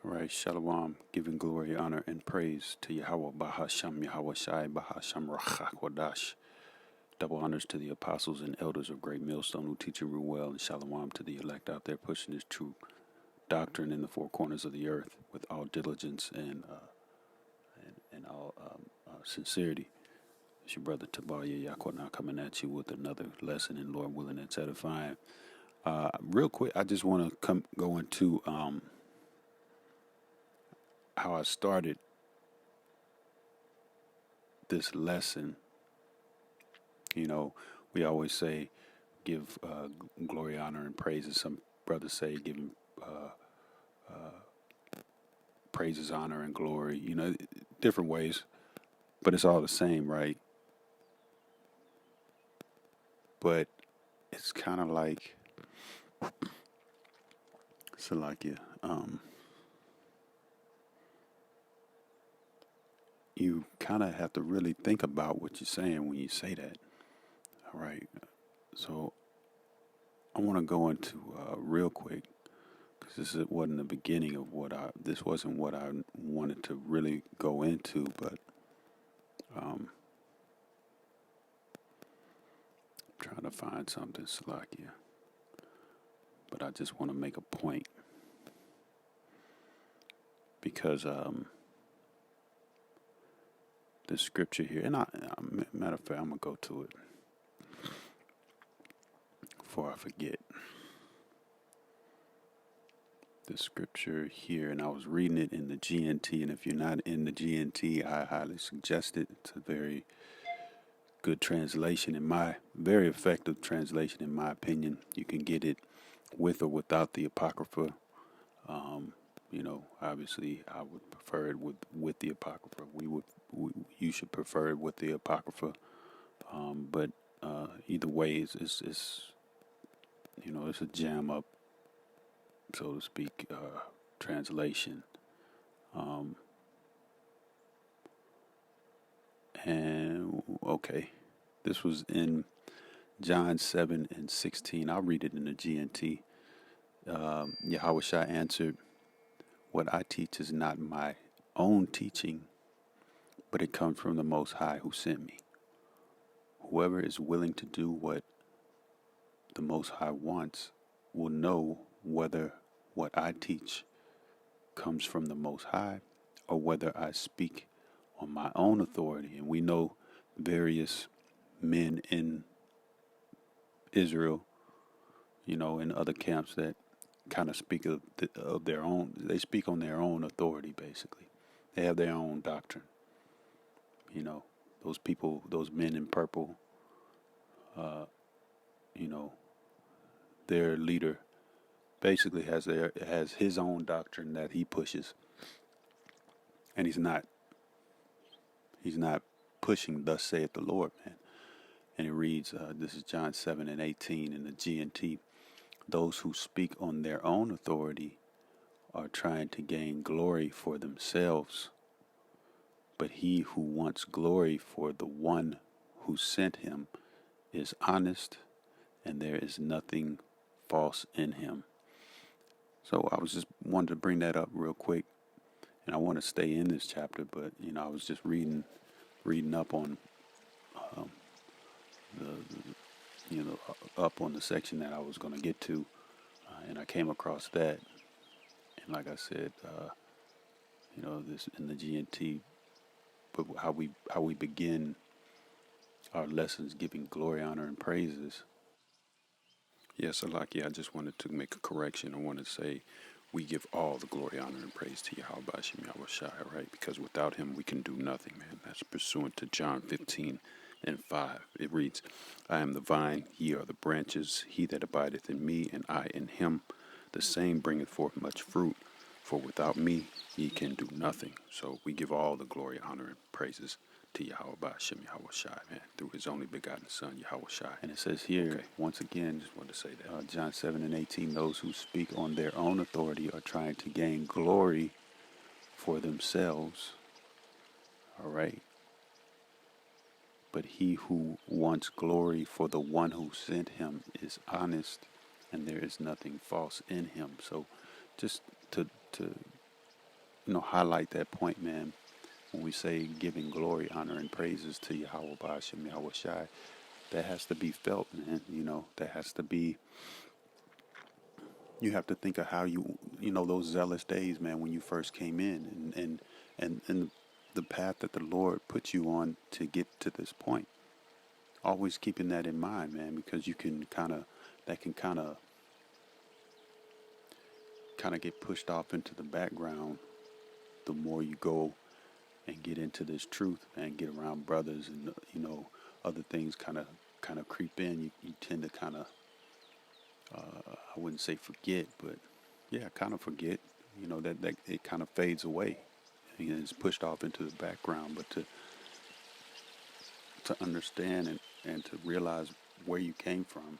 All right, Shalom, giving glory, honor, and praise to Yahawah, Bahasham, Yahawashi, Bahasham, Rachakwadash. Double honors to the apostles and elders of Great Millstone who teach and rule well, and Shalom to the elect out there pushing this true doctrine in the four corners of the earth with all diligence and all sincerity. It's your brother Tabaria Yaquana coming at you with another lesson in Lord willing and edifying. Real quick, I just want to go into how I started this lesson. You know, we always say give glory, honor, and praises. Some brothers say give him praises, honor, and glory. You know, different ways, but it's all the same, right? But it's kind of like Salakia. You kind of have to really think about what you're saying when you say that. All right. So I want to go into real quick because this wasn't the beginning of this wasn't what I wanted to really go into, but I'm trying to find something, Salakia. But I just want to make a point because the scripture here, and matter of fact, I'm gonna go to it before I forget. The scripture here, and I was reading it in the GNT, and if you're not in the GNT, I highly suggest it. It's a very good translation, very effective translation in my opinion. You can get it with or without the Apocrypha. Obviously I would prefer it with the Apocrypha. You should prefer it with the Apocrypha. But either way, it's a jam up, so to speak, translation. And okay, this was in John 7:16. I'll read it in the GNT. Yahawashi answered, "What I teach is not my own teaching, but it comes from the Most High who sent me. Whoever is willing to do what the Most High wants will know whether what I teach comes from the Most High or whether I speak on my own authority." And we know various men in Israel, in other camps that kind of speak of their own. They speak on their own authority, basically. They have their own doctrine. Those people, those men in purple, their leader basically has his own doctrine that he pushes, and he's not pushing "Thus saith the Lord," man. And it reads, this is John 7:18 in the GNT. Those who speak on their own authority are trying to gain glory for themselves, but he who wants glory for the one who sent him is honest, and there is nothing false in him. So I was just wanted to bring that up real quick, and I want to stay in this chapter, but I was just reading up on up on the section that I was going to get to, and I came across that, and like I said, this in the GNT, but how we begin our lessons giving glory, honor, and praises. Yes, Alaki, I just wanted to make a correction. I want to say we give all the glory, honor, and praise to Yahawah, Yahawashi, right? Because without him we can do nothing, man. That's pursuant to John 15:5. It reads, "I am the vine, ye are the branches. He that abideth in me, and I in him, the same bringeth forth much fruit. For without me ye can do nothing." So we give all the glory, honor, and praises to Yahawah, Yahawashi, man, through his only begotten Son, Yahawashi. And it says here, once again, just wanted to say that, John 7:18, those who speak on their own authority are trying to gain glory for themselves. All right. But he who wants glory for the one who sent him is honest, and there is nothing false in him. So just to highlight that point, man. When we say giving glory, honor, and praises to Yahawah, Yahawashi, that has to be felt, man. That has to be. You have to think of how those zealous days, man, when you first came in, and the path that the Lord put you on to get to this point. Always keeping that in mind, man, because that can kind of get pushed off into the background the more you go and get into this truth and get around brothers, and other things kind of creep in. You tend to kind of, I wouldn't say forget, but yeah, kind of forget. That it kind of fades away. It's pushed off into the background. But to understand and to realize where you came from,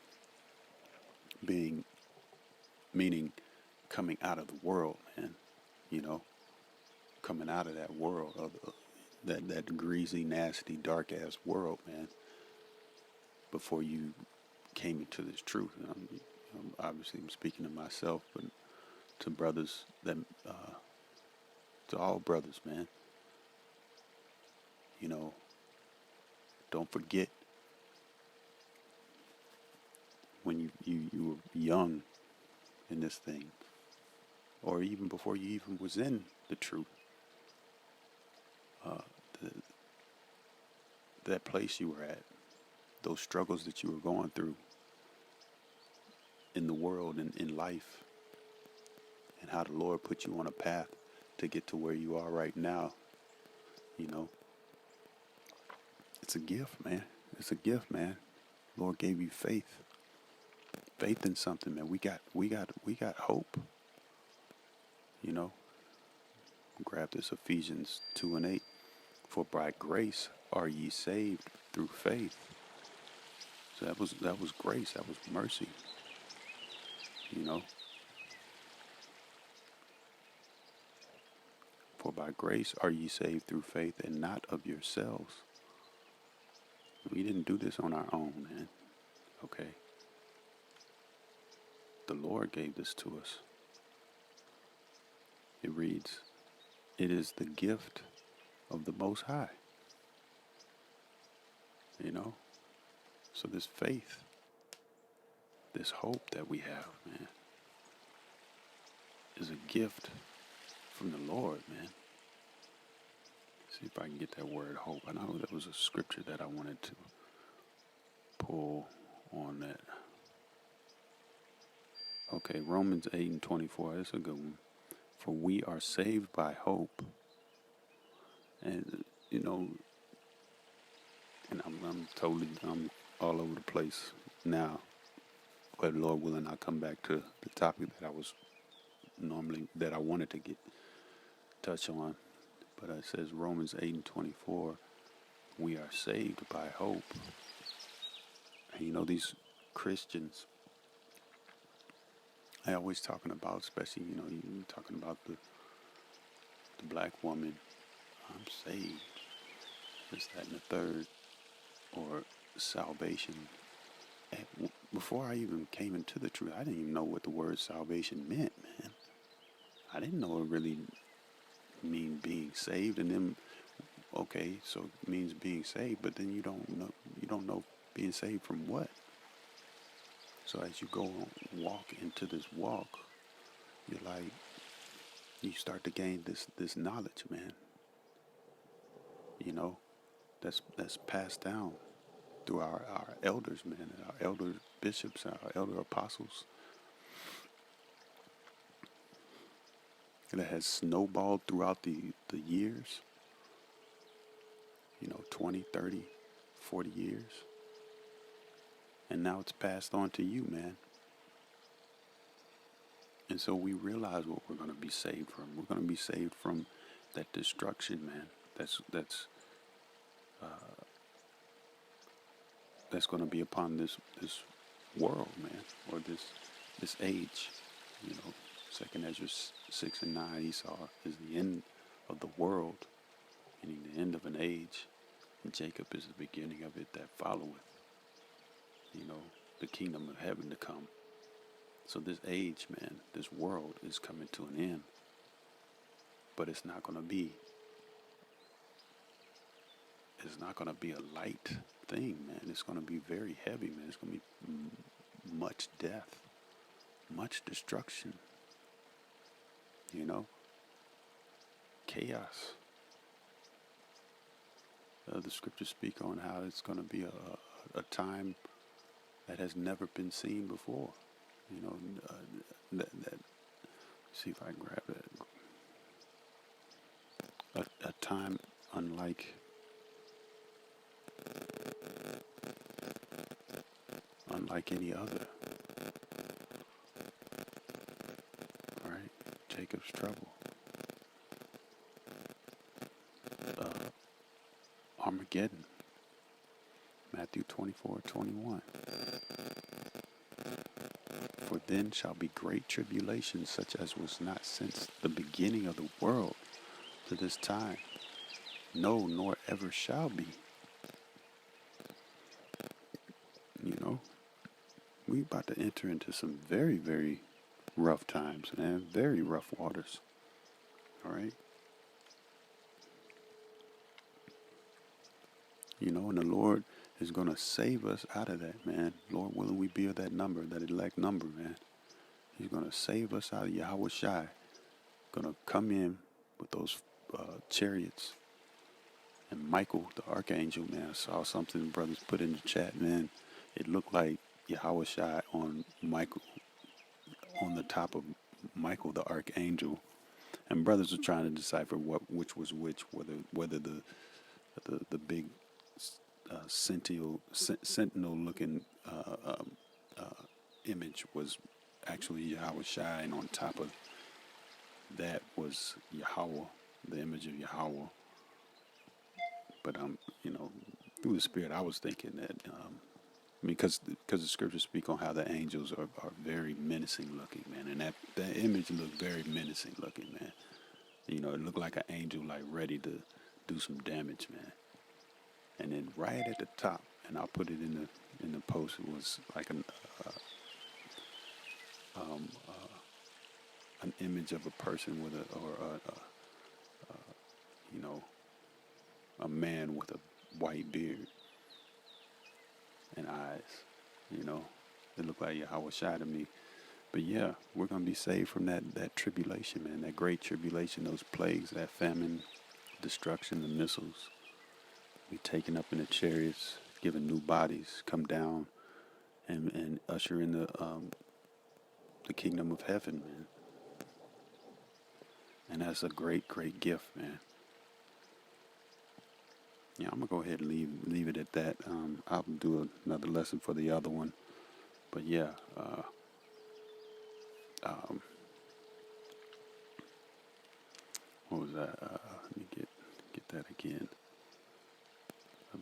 meaning coming out of the world, man. Coming out of that world, of that greasy, nasty, dark ass world, man. Before you came into this truth, and obviously I'm speaking to myself, but to brothers to all brothers, man. Don't forget when you were young in this thing, or even before you even was in the truth. That place you were at, those struggles that you were going through in the world and in life, and how the Lord put you on a path to get to where you are right now. It's a gift, man. It's a gift, man. Lord gave you faith in something, man. We got hope. Grab this Ephesians 2:8. For by grace are ye saved through faith. So that was grace. That was mercy. For by grace are ye saved through faith, and not of yourselves. We didn't do this on our own, man. Okay. The Lord gave this to us. It reads, it is the gift of the Most High. So this faith, this hope that we have, man, is a gift from the Lord, man. See if I can get that word hope. I know that was a scripture that I wanted to pull on that. Okay, Romans 8:24. That's a good one. For we are saved by hope. And, and I'm all over the place now. But Lord willing, I'll come back to the topic that I wanted to touch on. But it says Romans 8:24, we are saved by hope. And these Christians, I always talking about, especially, you talking about the black woman, I'm saved, this, that, and the third, or salvation. And before I even came into the truth, I didn't even know what the word salvation meant, man. I didn't know it really mean being saved. And then, okay, so it means being saved, but then you don't know being saved from what. So as you go and walk into this walk, you start to gain this knowledge, man. That's passed down through our elders, man, our elder bishops, our elder apostles. That has snowballed throughout the years, 20, 30, 40 years. And now it's passed on to you, man. And so we realize what we're going to be saved from. We're going to be saved from that destruction, man. That's going to be upon this world, man, or this age. 2 Ezra 6:9, Esau is the end of the world, meaning the end of an age, and Jacob is the beginning of it that followeth. The kingdom of heaven to come. So this age, man, this world is coming to an end. but it's not going to be. It's not going to be a light thing, man. It's going to be very heavy, man. It's going to be much death, much destruction. You know, chaos. The scriptures speak on how it's going to be a time that has never been seen before. You know, that see if I can grab that. A time unlike any other. All right, Jacob's trouble. Armageddon. Matthew 24:21. For then shall be great tribulation, such as was not since the beginning of the world to this time, no, nor ever shall be. You know, we about to enter into some very, very rough times, man. Very rough waters. All right. You know, and the Lord is going to save us out of that, man. Lord willing, we be of that number, that elect number, man. He's going to save us out of Yahawashi. Going to come in with those chariots. And Michael, the archangel, man, I saw something brothers put in the chat, man. It looked like Yahawashi on Michael, on the top of Michael, the archangel. And brothers were trying to decipher which was which, whether the big sentinel-looking image was actually Yahawashi, and on top of that was Yahawah, the image of Yahawah. But you know, through the Spirit, I was thinking that because the scriptures speak on how the angels are very menacing looking, man, and that image looked very menacing looking, man. You know, it looked like an angel, like ready to do some damage, man. And then right at the top, and I'll put it in the post, it was like an image of a person with you know, a man with a white beard and eyes. You know, it looked like Yahawashi to me. But yeah, we're gonna be saved from that tribulation, man. That great tribulation, those plagues, that famine, destruction, the missiles. Be taken up in the chariots, given new bodies, come down, and usher in the kingdom of heaven, man. And that's a great, great gift, man. Yeah, I'm gonna go ahead and leave it at that. I'll do another lesson for the other one, but yeah. What was that? Let me get that again.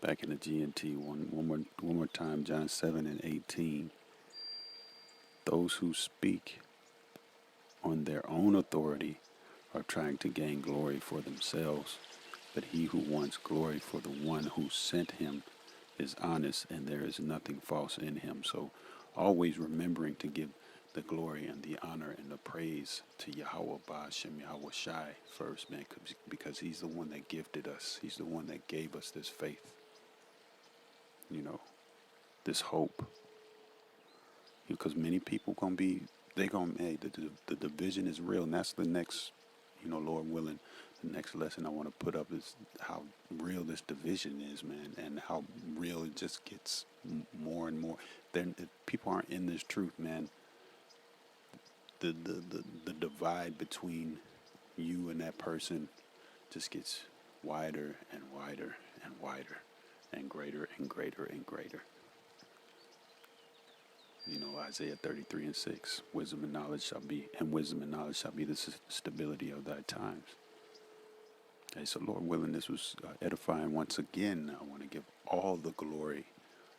Back in the GNT, one more time, John 7:18. Those who speak on their own authority are trying to gain glory for themselves, but he who wants glory for the one who sent him is honest, and there is nothing false in him. So always remembering to give the glory and the honor and the praise to Yahawah Ba'ashem Yahawashi first, man, because he's the one that gifted us. He's the one that gave us this faith. You know, this hope. Because many people hey, the division is real, and that's the next, you know, Lord willing, the next lesson I want to put up is how real this division is, man, and how real it just gets more and more. If people aren't in this truth, man, the divide between you and that person just gets wider and wider and wider and greater and greater and greater. You know, Isaiah 33:6, wisdom and knowledge shall be the stability of thy times. Okay, so Lord willing, this was edifying once again. I want to give all the glory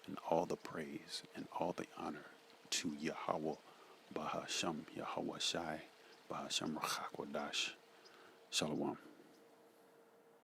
and all the praise and all the honor to Yahawah Ba'ashem Yahawashi Ba'ashem Rachakwadash. Shalom.